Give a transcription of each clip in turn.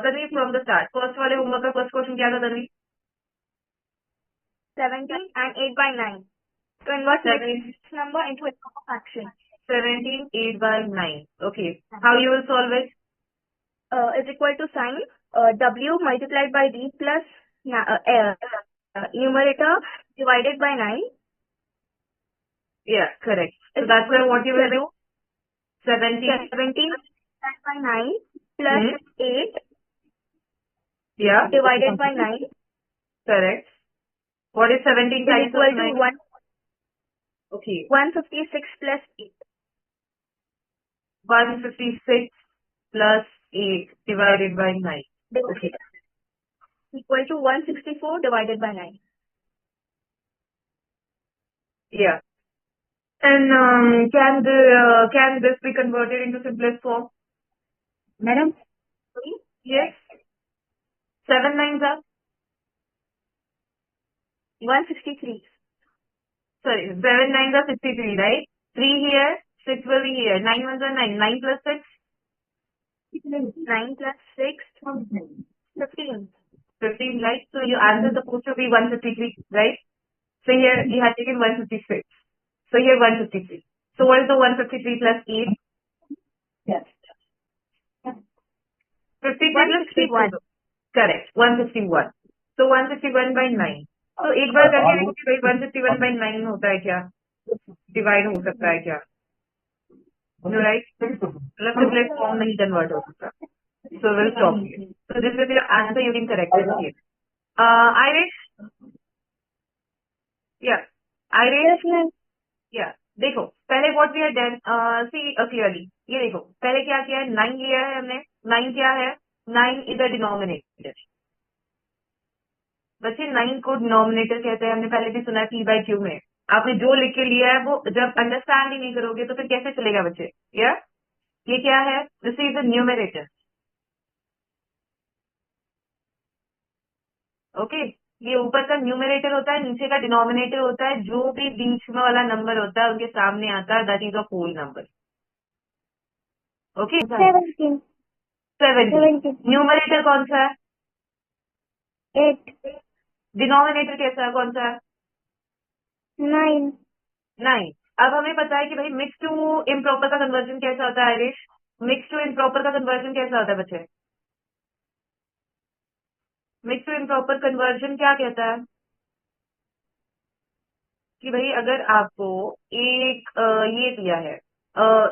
Tanvi from the start, first वाले homework का first question क्या था Tanvi? 17 and 8 by 9. Convert mixed number into a proper fraction. 17, 8 by 9. Okay. How you will solve it? Is equal to sign W multiplied by D plus numerator divided by 9. Yeah, correct. So that's why what you will do? 17 by 9 plus 8 yeah divided by 9. Correct. What is 17 is times equal of to 9? 1. Okay. 156 plus 8. 156 plus 8 divided by 9. Okay. Equal to 164 divided by 9. Yeah. And can this be converted into simplest form? Madam? Yes. 7 9s are 163. sorry, 7 9s are 63, right? 3 here, 6 will be here. 9 ones are 9. 9 plus 6? 9 plus 6. 15. 15, right? So your answer is supposed to be 153, right? So here you have taken 156. So here 153. So what is the 153 plus 8? Yes. 53 plus 6 161. is correct. 151. So 151 by 9. तो एक बार करके देखो कि भाई 151 by 9 होता है क्या, divide हो सकता है क्या? नो राइट, मतलब सिंपलेस्ट फॉर्म नहीं कन्वर्ट हो सकता. So we'll stop here. So this is your answer. You can correct it here. Irish? Yeah. Irish? Yeah. देखो पहले what we have done, see clearly. ये देखो पहले क्या किया है, 9 लिया है हमने. 9 क्या है? 9 is a denominator. बच्चे 9 को डिनोमिनेटर कहते हैं, हमने पहले भी सुना है P by Q में. आपने जो लिख के लिया है वो जब अंडरस्टैंड ही नहीं करोगे तो फिर कैसे चलेगा बच्चे? या ये क्या है? This is the numerator. Okay, ये ऊपर का न्यूमरेटर होता है, नीचे का डिनोमिनेटर होता है. जो भी बीच में वाला नंबर होता है उनके सामने आता है, that is a whole number. Okay, 70. Numerator कौन सा है? 8. डिनोमिनेटर कैसा है, कौन सा है? 9. 9. अब हमें पता है कि भाई मिक्स टू इम्प्रॉपर का कन्वर्जन कैसा होता है आयुष? मिक्स टू इम्प्रॉपर का कन्वर्जन कैसा होता है बच्चे? मिक्स टू इम्प्रॉपर कन्वर्जन क्या कहता है कि भाई अगर आपको एक ये दिया है,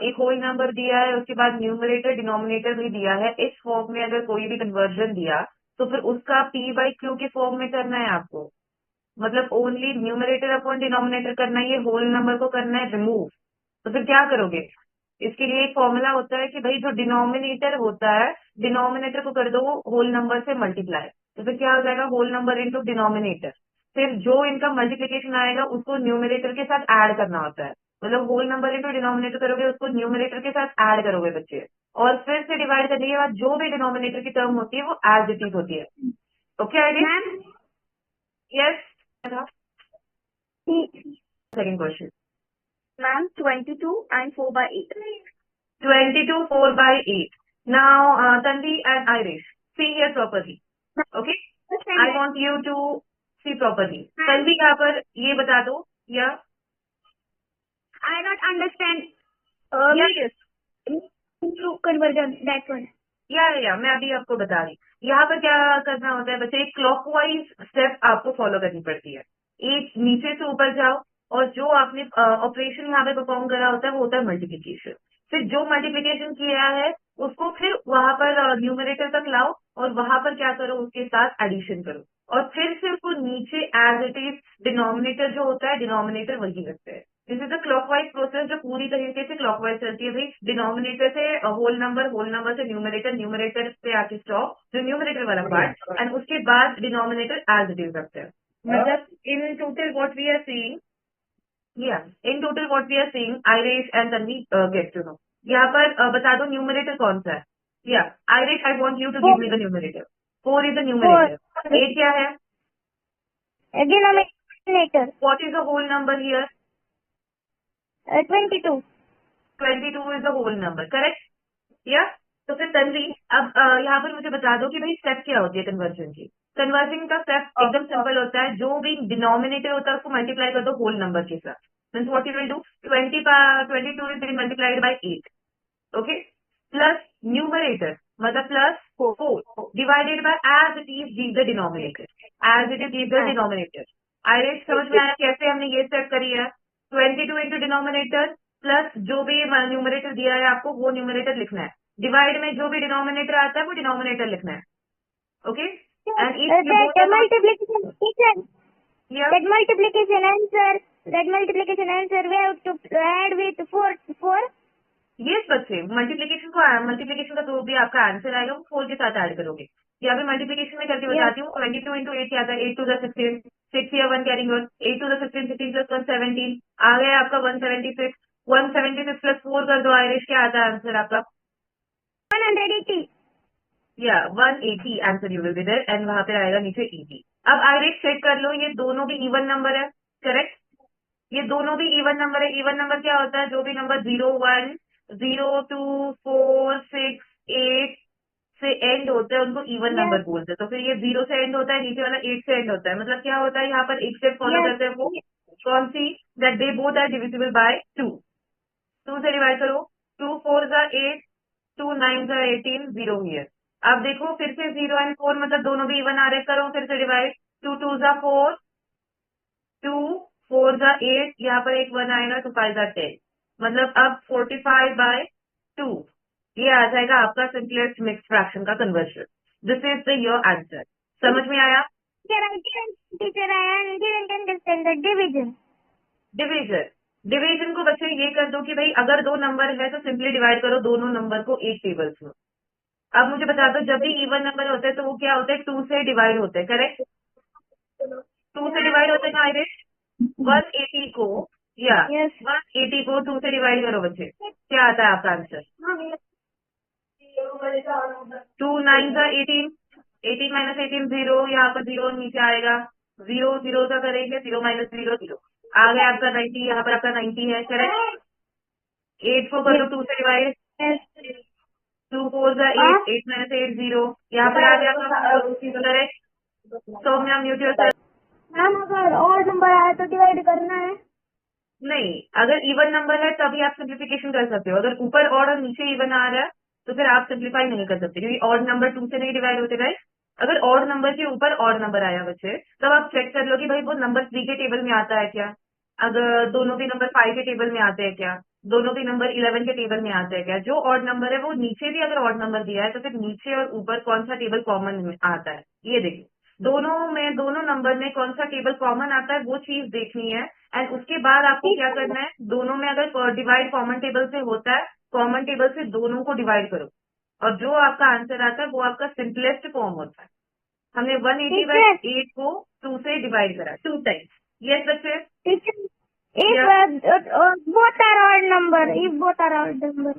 एक होल नंबर दिया है, उसके बाद न्यूमरेटर डिनोमिनेटर भी दिया है, इस फॉर्म में अगर कोई भी कन्वर्जन दिया तो फिर उसका P बाई Q के फॉर्म में करना है आपको. मतलब ओनली न्यूमरेटर अपॉन डिनोमिनेटर करना है, ये होल नंबर को करना है रिमूव. तो फिर क्या करोगे? इसके लिए एक फॉर्मूला होता है कि भाई जो डिनोमिनेटर होता है, डिनोमिनेटर को कर दो होल नंबर से मल्टीप्लाई. तो फिर क्या हो जाएगा? Whole number into denominator. फिर जो इनका मल्टीप्लीकेशन आएगा उसको न्यूमरेटर के साथ ऐड करना होता है. मतलब होल नंबर इंटू डिनोमिनेटर करोगे, उसको न्यूमरेटर के साथ ऐड करोगे बच्चे, और फिर से डिवाइड करने के बाद जो भी डिनोमिनेटर की टर्म होती है वो एज इट इज होती है. Okay idea? Yes. Second question. Ma'am, 22 and 4 by 8. 22, 4 by 8. Now, Tanvi and Irish, see here properly. Okay? I want you to see properly. Tanvi यहाँ पर ये बता दो, या I don't understand. yes. Into conversion, that one. या मैं अभी आपको बता रही. यहाँ पर क्या करना होता है बच्चे? एक क्लॉकवाइज स्टेप आपको फॉलो करनी पड़ती है. एक नीचे से ऊपर जाओ, और जो आपने ऑपरेशन यहाँ पे परफॉर्म करा होता है वो होता है मल्टीप्लीकेशन. फिर जो मल्टीप्लीकेशन किया है उसको फिर वहां पर न्यूमरेटर तक लाओ, और वहां पर क्या करो? उसके साथ एडिशन करो, और फिर से उसको नीचे एज इट इज डिनोमिनेटर जो होता है डिनोमिनेटर वही रखते हैं. This is the clockwise process जो पूरी तरीके से क्लॉकवाइज चलती है. भाई डिनोमिनेटर से होल नंबर से न्यूमरेटर, न्यूमरेटर से आके स्टॉप, जो न्यूमरेटर वाला पार्ट, एंड उसके बाद डिनोमिनेटर एज इट इज रखते हैं. मतलब in total what we are seeing, in total what we are seeing, Irish and Tanvi get to know. यहाँ पर बता दो न्यूमरेटर कौन सा है. या Irish, I want you to give me the numerator. 4 is the numerator. 8 क्या है? Denominator. What is the whole number here? 22. 22 is the whole number, correct? Yeah. तो फिर तन्वी, अब यहाँ पर मुझे बता दो कि भाई स्टेप क्या होती है कन्वर्जन की। कन्वर्जन का स्टेप एकदम सिंपल होता है, जो भी डिनोमिनेटर होता है उसको मल्टीप्लाई कर दो होल नंबर के साथ। Means what you will do, 22 is multiplied by 8, okay, plus numerator मतलब plus 4 divided by as it is give the denominator, as it is give the denominator. आयरिश समझ में आया कैसे हमने ये स्टेप करी है? 22 इंटू डिनोमिनेटर प्लस जो भी न्यूमरेटर दिया है आपको वो न्यूमरेटर लिखना है, डिवाइड में जो भी डिनोमिनेटर आता है वो डिनोमिनेटर लिखना है, okay. And if you That multiplication equation, yeah, that multiplication answer we have to add with 4. ये बच्चे मल्टीप्लीकेशन का जो भी आपका आंसर आएगा वो 4 के साथ ऐड करोगे। या फिर मल्टीप्लीकेशन में करके बताती हूँ। 22 इंटू 8 क्या आता है, 8 टू द 16, 6 या 1 कैरिंग 1, 8 टू द 16, 16 प्लस 1 17, आ गया आपका 176, 176 प्लस 4 कर दो आयरिश, क्या आता है आंसर आपका? 180. या 180 answer you will be there, and वहां पे आएगा नीचे 80। अब आयरिश चेक कर लो, ये दोनों भी इवन नंबर है, करेक्ट? ये दोनों भी इवन नंबर है। इवन नंबर क्या होता है, जो भी नंबर 0 1 0 2 4 6 8 से एंड होते हैं उनको इवन Yes, नंबर बोलते हैं। तो फिर ये 0 से एंड होता है, नीचे वाला 8 से एंड होता है। मतलब क्या होता है यहाँ पर एक स्टेप फॉलो yes. करते हैं वो कौन सी, that they both are divisible by 2। 2 से डिवाइड करो, 2 4 जा 8, 2 9 जा 18, 0 हियर। अब देखो फिर से 0 एंड 4 मतलब दोनों भी इवन आ रहे, करो फिर से डिवाइड, 2 2 जा 4, 2 4 जा 8, यहाँ पर एक 1 आएगा, 2 5 जा 10, मतलब अब 45 बाय 2, ये आ जाएगा आपका सिंपलेस्ट मिक्स फ्रैक्शन का conversion. This is the your answer. समझ में आया? Teacher, I didn't understand the division. Division, division को बच्चे ये कर दो कि भाई अगर दो नंबर है तो सिंपली डिवाइड करो दोनों नंबर को 8 टेबल्स में। अब मुझे बता दो, जब भी इवन नंबर होते हैं तो वो क्या होते हैं, 2 से डिवाइड होते हैं, करेक्ट? 2 से डिवाइड होते हैं ना आयरिश? 180 को, या Yes. 180 को 2 से डिवाइड करो बच्चे, क्या आता है आपका आंसर? 2 9 का 18, 18 माइनस 18 0, यहाँ पर 0 नीचे आएगा, 0 0 का करेंगे, 0 माइनस 0 0, आ गया आपका 90, यहाँ पर आपका 90 है, करेक्ट? 8 को कर दो 2 से डिवाइड, Yes. 2 4 का 8, 8 माइनस 8 0, यहाँ पर आ गया आपका, correct? Saumya mute yourself. Ma'am अगर और नंबर आया तो डिवाइड करना है? नहीं, अगर इवन नंबर है तभी आप सिंप्लीफिकेशन कर सकते हो। अगर ऊपर और नीचे इवन आ रहा है तो फिर आप सिंप्लीफाई नहीं कर सकते, क्योंकि ऑड नंबर 2 से नहीं डिवाइड होते राइट। अगर ऑड नंबर के ऊपर ऑड नंबर आया बच्चे, तब आप चेक कर लो कि भाई वो नंबर 3 के टेबल में आता है क्या, अगर दोनों भी नंबर 5 के टेबल में आते हैं क्या, दोनों भी नंबर 11 के टेबल में आते हैं क्या। जो ऑड नंबर है वो नीचे भी अगर ऑड नंबर दिया है तो फिर नीचे और ऊपर कौन सा टेबल कॉमन आता है, ये देखिए। दोनों नंबर में कौन सा टेबल कॉमन आता है वो चीज देखनी है। एंड उसके बाद आपको क्या करना है, दोनों में अगर डिवाइड कॉमन टेबल से होता है, कॉमन टेबल से दोनों को डिवाइड करो, और जो आपका आंसर आता है वो आपका सिंपलेस्ट फॉर्म होता है। हमने 180 बाई टीचर 8 को 2 से डिवाइड करा 2 टाइम्स। यस बच्चे? Teacher if Yeah. both are odd number, if both are odd number.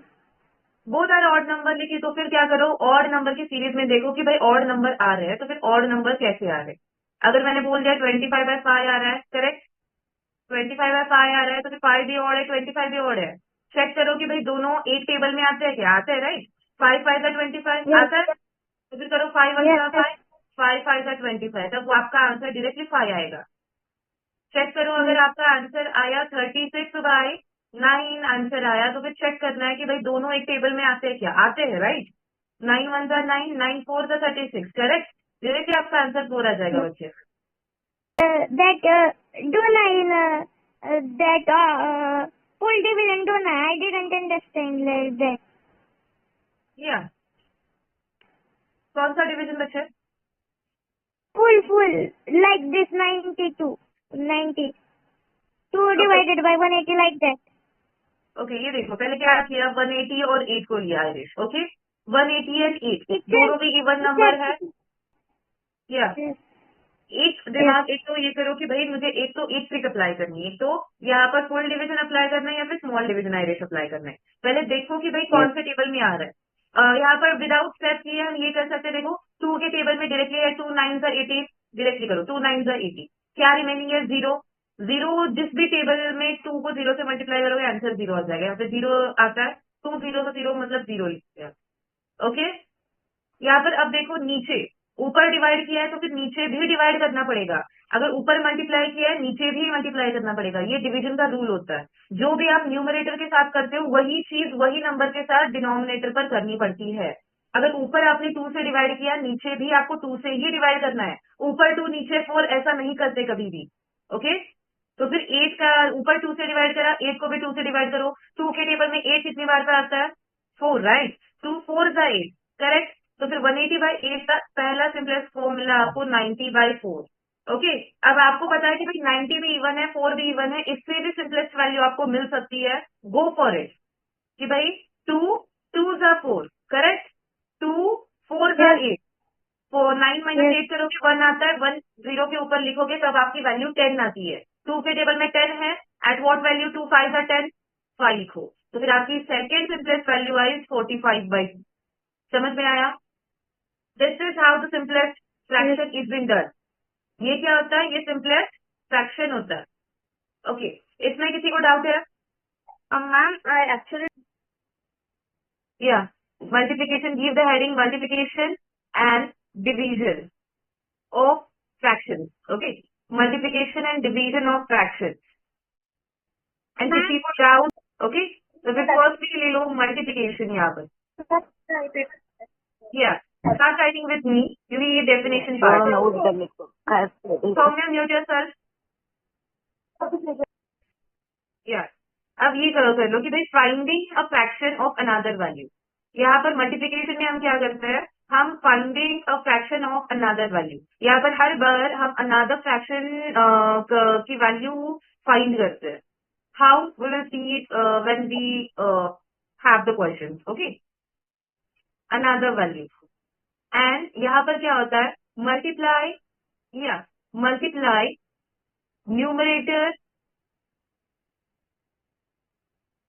बहुत सारे ऑड नंबर लिखी तो फिर क्या करो, ऑड नंबर की सीरीज में देखो कि भाई ऑड नंबर आ रहे हैं, तो फिर ऑड नंबर कैसे आ रहे हैं। अगर मैंने बोल दिया 25 बाय 5 आ रहा है, करेक्ट? 25 बाय 5 आ रहा है तो फिर 5 भी ऑड है, 25 भी ऑड है। चेक करो कि भाई दोनों एक टेबल में आते हैं क्या, आते हैं राइट? 5 5 का 25 Yes. आता है, तो फिर करो 5 1 Yes. का 5, 5 5 का 25, तब वो आपका आंसर डायरेक्टली 5 आएगा। चेक करो, अगर आपका आंसर आया 36 बाय 9 आंसर आया, तो फिर चेक करना है कि भाई दोनों एक टेबल में आते हैं क्या, आते हैं राइट? 9 1 का 9, 9 4 का 36, करेक्ट? डायरेक्टली आपका आंसर 4 आ जाएगा बच्चे। That do in that full division do I didn't understand like that. या कौन सा डिवीजन बच्चे? Full like this 92 90 2 okay divided by 180 like that. Okay, ये देखो पहले क्या किया, 180 और 8 को लिया आयरिश, ओके। 180 एंड 8 Teacher, दोनों भी इवन नंबर है। या yes. एक दिमाग, एक तो ये करो कि भाई मुझे एक तो एक ट्रिक अप्लाई करनी है, एक तो यहाँ पर फुल डिवीजन अप्लाई करना है या फिर स्मॉल डिवीजन आयरिश अप्लाई करना है। पहले देखो कि भाई कौन से टेबल में आ रहा है। यहाँ पर विदाउट स्टेप किए हम ये कर सकते हैं, देखो 2 के टेबल में डायरेक्टली है, 2 9 का 18, डायरेक्टली करो 2 9 का 80, क्या रिमेनिंग है 0 0, जिस भी टेबल में 2 को 0 से मल्टीप्लाई करोगे आंसर 0 आ जाएगा। यहाँ पे 0 आता है, 2 0 तो 0 मतलब 0 लिखते हैं। ओके, यहाँ पर अब देखो नीचे ऊपर डिवाइड किया है तो फिर नीचे भी डिवाइड करना पड़ेगा। अगर ऊपर मल्टीप्लाई किया है नीचे भी मल्टीप्लाई करना पड़ेगा। ये डिवीजन का रूल होता है। जो भी आप न्यूमरेटर के साथ करते हो वही चीज वही नंबर के साथ डिनोमिनेटर पर करनी पड़ती है। अगर ऊपर आपने 2 से डिवाइड किया नीचे भी आपको 2 से ही डिवाइड करना है। ऊपर 2 नीचे 4 ऐसा नहीं करते कभी भी। ओके, तो फिर 8 का ऊपर 2 से डिवाइड करा, 8 को भी 2 से डिवाइड करो। 2 के टेबल में 8 कितनी बार पे आता है? 4, राइट। 2 4 का 8, करेक्ट। तो फिर 180/8 का पहला सिंपलेस्ट फॉर्म मिला आपको 90/4। ओके, अब आपको पता है कि भाई 90 भी इवन है, 4 भी इवन है, इससे भी सिंपलेस्ट वैल्यू आपको मिल सकती है। गो फॉर इट कि भाई 2 2 जा 4, करेक्ट। 2 4 जा 8, 9 माइनस 8 करोगे 1 आता है। 1 0 के ऊपर लिखोगे तब आपकी वैल्यू 10 आती है। 2 के टेबल में 10 है। At what value? 2 5 जा 10, 5 लिखो। तो फिर आपकी सेकेंड सिंपलेस्ट वैल्यू आई 45/2। समझ में आया? This is how the simplest fraction is been done. ये क्या होता है? ये सिंपलेस्ट फ्रैक्शन होता है। ओके, इसमें किसी को डाउट है? Ma'am, I actually या multiplication, give the heading multiplication and division of fractions. Okay, multiplication and division of fractions. And Ma'am, किसी को डाउट? ओके, तो फिर फर्स्ट भी ले लो मल्टीप्लिकेशन यहाँ पर। या स्टार्ट राइटिंग विद मी क्योंकि ये डेफिनेशन पार्ट है। Saumya mute yourself. या अब ये करो कर लो कि भाई finding a fraction of another value. यहाँ पर मल्टीप्लिकेशन में हम क्या करते हैं? हम finding a fraction of another value. यहाँ पर हर बार हम अनदर फ्रैक्शन की वैल्यू फाइंड करते हैं। How we will see it when we have the question. Okay, another value. And यहाँ पर क्या होता है? मल्टीप्लाई, या multiply numerator,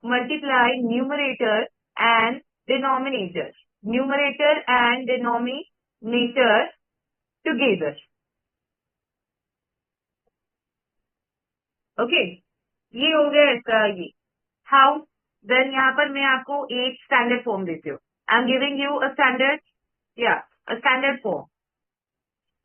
multiply numerator and denominator, numerator and denominator together. Okay, ये हो गया इसका ये। हाउ? देन यहाँ पर मैं आपको एक स्टैंडर्ड फॉर्म देती हूँ। आई am giving you a standard, या अ स्टैंडर्ड फॉर्म।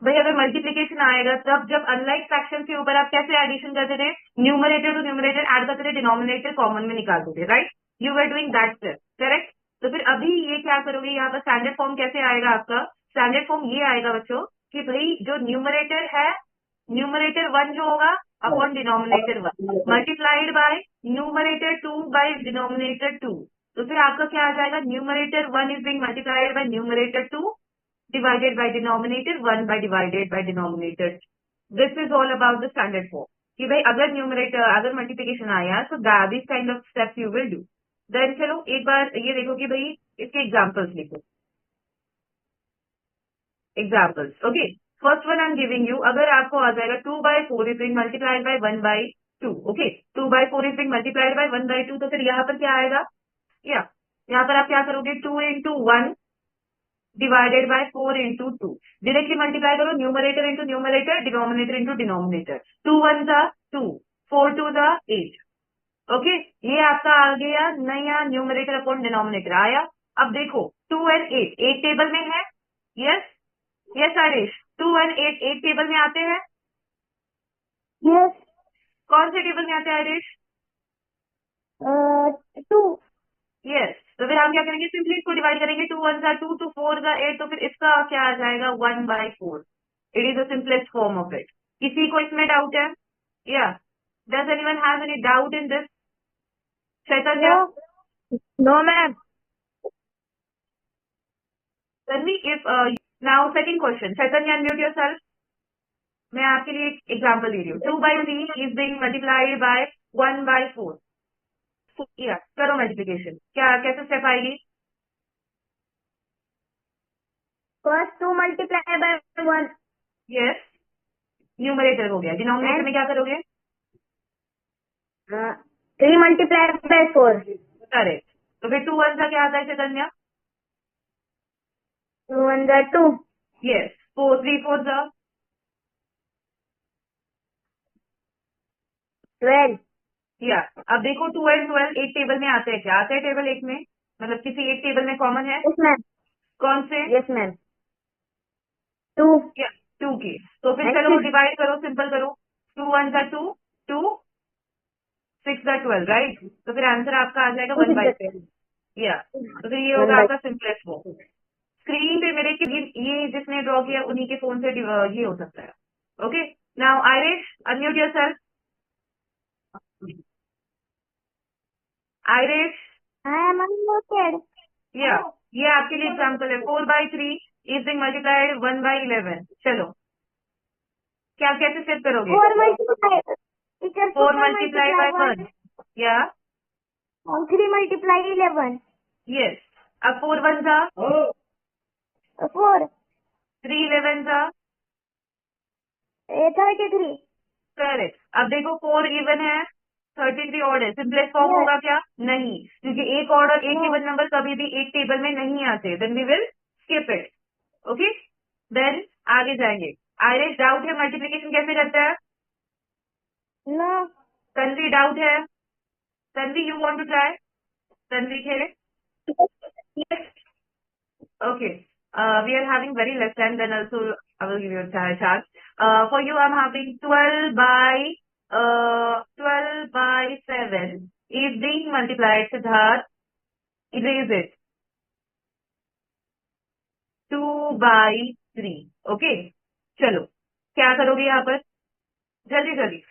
भाई अगर मल्टीप्लीकेशन आएगा तब जब अनलाइक फ्रैक्शन के ऊपर आप कैसे एडिशन करते थे? न्यूमरेटर टू न्यूमरेटर ऐड करते थे, डिनोमिनेटर कॉमन में निकालते थे, right? You were doing that step, correct. तो फिर अभी ये क्या करोगे? यहाँ पर स्टैंडर्ड फॉर्म कैसे आएगा आपका? स्टैंडर्ड फॉर्म ये आएगा बच्चों कि भाई जो न्यूमरेटर है, न्यूमरेटर 1 जो होगा upon denominator 1 multiplied by numerator 2 by denominator 2। तो फिर आपका क्या आ जाएगा? Numerator 1 is being multiplied by numerator 2 divided by denominator 1 by divided by denominator. This is all about the standard form. कि भाई अगर न्यूमरेटर अगर मल्टीप्लिकेशन आया तो this kind of steps you will do. Then चलो एक बार ये देखो कि भाई इसके एग्जांपल्स लिखो। Examples, okay. First one I am giving you, अगर आपको आ जाएगा 2/4 is being multiplied by 1/2। Okay, 2/4 is being multiplied by 1/2। तो फिर यहाँ पर क्या आएगा? या यहाँ पर आप क्या करोगे? 2 into 1 divided by 4 into 2। Directly multiply करो, numerator into numerator, denominator into denominator. 2 1 जा 2, 4 2 जा 8। ओके, ये आपका आ गया नया न्यूमरेटर अपॉन डिनोमिनेटर आया। अब देखो 2 and 8 8 टेबल में है। Yes yes Aadesh, 2 and 8 8 table में आते हैं। yes, कौन से टेबल में आते हैं आदेश? 2, यस, तो फिर हम क्या करेंगे? सिंपली इसको डिवाइड करेंगे। 2 1 जा 2, 2 4 जा 8। तो फिर इसका क्या आ जाएगा? 1/4। It is the simplest form of it. किसी को इसमें डाउट है? या does anyone have any doubt in this? Chaitanya, no ma'am, Tanvi, if now second question, Chaitanya unmute yourself. मैं आपके लिए एक एग्जांपल दे रही हूँ। 2/3 इज बीइंग मल्टीप्लाइड बाय 1/4। या करो मल्टीप्लिकेशन, क्या कैसे स्टेप आएगी? first 2 multiply by 1 yes, numerator हो गया। डिनोमिनेटर में क्या करोगे? 3 multiply by 4, करेक्ट। तो फिर 2 1 का क्या आता है चैतन्य? 2 1 जा 2, यस, 4 3 4 जा 12, या अब देखो 2 and 12 एक टेबल में आते हैं क्या? आते हैं टेबल एक में, मतलब किसी एक टेबल में कॉमन है। yes ma'am, कौन से? Yes ma'am, 2। 2 के। तो फिर चलो डिवाइड करो, सिंपल करो। 2 1 जा 2, 2 6 जा 12, राइट? तो फिर आंसर आपका आ जाएगा 1/6। या तो फिर ये होगा आपका सिंपलेस्ट वो। स्क्रीन पे मेरे ये जिसने ड्रॉ किया उन्हीं के फोन से ये हो सकता है। Okay, now Irish, unmute yourself. Irish, या ये आपके लिए एग्जाम्पल है। 4/3 इज बिंग मल्टीप्लाइड 1/11। चलो, क्या कैसे सेट करोगे? 4 मल्टीप्लाई बाय 1, या 3 multiply 11, यस। अब 4 1 जा 4, 3 11 जा 33, करेक्ट। अब देखो 4 इवन है, 33 ऑड है। Simplest form Yes. होगा क्या? नहीं, क्योंकि एक ऑड और एक इवन नंबर कभी भी एक टेबल में नहीं आते। Then we will skip it. Okay, then आगे जाएंगे। आयरिश, डाउट है मल्टीप्लिकेशन कैसे करता है? no, तन्वी, डाउट है? Tanvi, you want to try? Tanvi खेले? yes, Okay. We are having very less time, then also I will give you a chance. For you, I'm having 12 by 7 is being multiplied. Siddharth, erase it. 2/3. Okay. चलो, क्या करोगे यहाँ पर? जल्दी जल्दी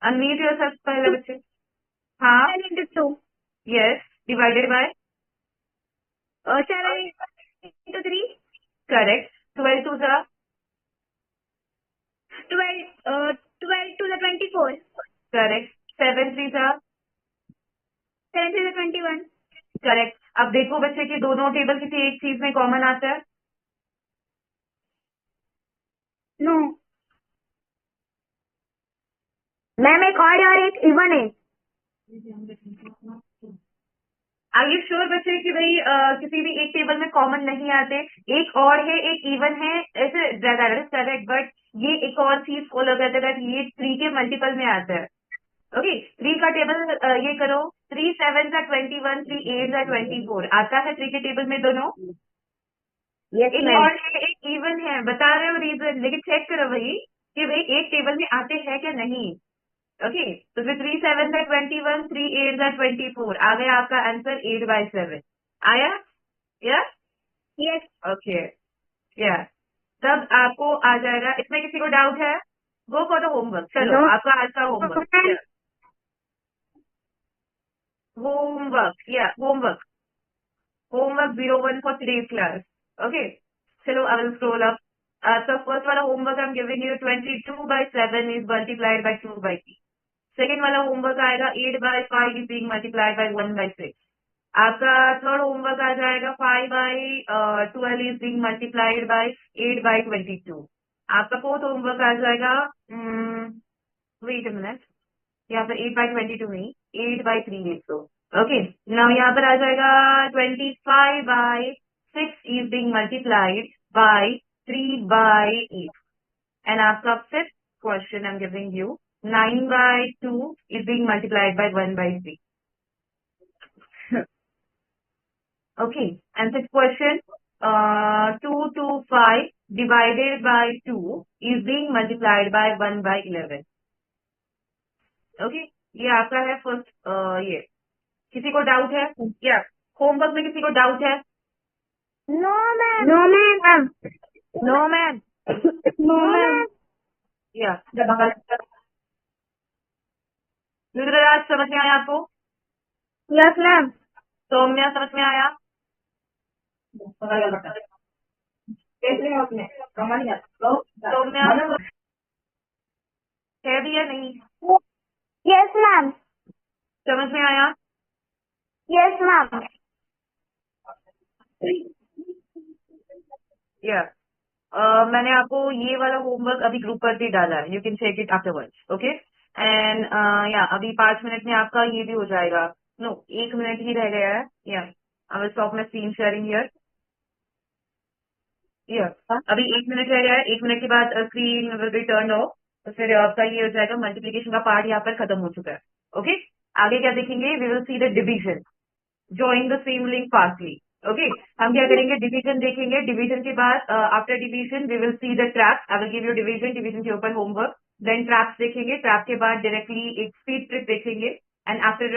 unmute yourself पहले बच्चे। हाँ, 10 into 2, yes, divided by 7 into 3, correct. 12 2 जा 12 to the 24, करेक्ट। 7 3 जा 7 to the 21, करेक्ट। अब देखो बच्चे कि दोनों टेबल किसी एक चीज में कॉमन आता है? no, मैम एक ऑड और एक इवन है। आर यू श्योर बच्चे कि भाई किसी भी एक टेबल में कॉमन नहीं आते? एक और है, एक इवन है, ऐसे करेक्ट, बट ये एक और चीज फॉलो करता है, ये 3 के मल्टीपल में आता है। ओके, 3 का टेबल ये करो। 3 7 जा 21, 3 8 जा 24 आता है 3 के टेबल में दोनों। यस एक मैम, और है, एक इवन है, बता रहे हो रीजन, लेकिन चेक करो भाई कि भाई एक टेबल में आते हैं क्या नहीं। ओके, तो फिर 3 7 जा 21, 3 8 जा 24 आ गया आपका आंसर 8/7 आया। या यस, ओके, या तब आपको आ जाएगा। इसमें किसी को डाउट है? Go for the homework. चलो, No. आपका आज का होमवर्क। होमवर्क, या homework 01 for today's class. Okay. Chalo, I will scroll up. So first wala homework I'm giving you 22/7 is multiplied by 2/3. Second wala homework आएगा 8/5 is being multiplied by 1/6. आपका third homework आ जाएगा 5/12 is being multiplied by 8/22. आपका fourth homework आ जाएगा wait a minute, यहाँ पर 8/22 नहीं, 8/3 लिख दो। ओके, नाउ यहाँ पर आ जाएगा 25/6 is being multiplied by 3/8। And आपका fifth question I am giving you 9/2 is being multiplied by 1/3। Okay, and fifth question 225 divided by 2 is being multiplied by 1/11। Okay, ये आपका है फर्स्ट। ये किसी को डाउट है क्या? होमवर्क में किसी को डाउट है? no ma'am, no ma'am, no ma'am, no ma'am, या रुद्रराज समझ में आया आपको? यस मैम, सौम्या समझ में आया? सौम्या है भी या नहीं? यस मैम, समझ में आया? यस मैम, या मैंने आपको ये वाला होमवर्क अभी ग्रुप पर भी डाला है, you can check it afterwards. Okay, and या अभी 5 मिनट में आपका ये भी हो जाएगा। नो, 1 मिनट ही रह गया है। या I will stop my screen sharing here. या अभी 1 मिनट रह गया है, 1 मिनट के बाद screen will be turn off. तो फिर आपका ये हो जाएगा, मल्टीप्लीकेशन का पार्ट यहाँ पर खत्म हो चुका है। ओके, आगे क्या देखेंगे? We will see the division, join the same link fastly. Okay हम क्या करेंगे, डिवीजन देखेंगे, डिवीजन के बाद after division we will see the trap, I will give you division, division के ऊपर होमवर्क, देन ट्रैप्स देखेंगे, ट्रैप के बाद डायरेक्टली एक स्पीड ट्रिक देखेंगे, एंड आफ्टर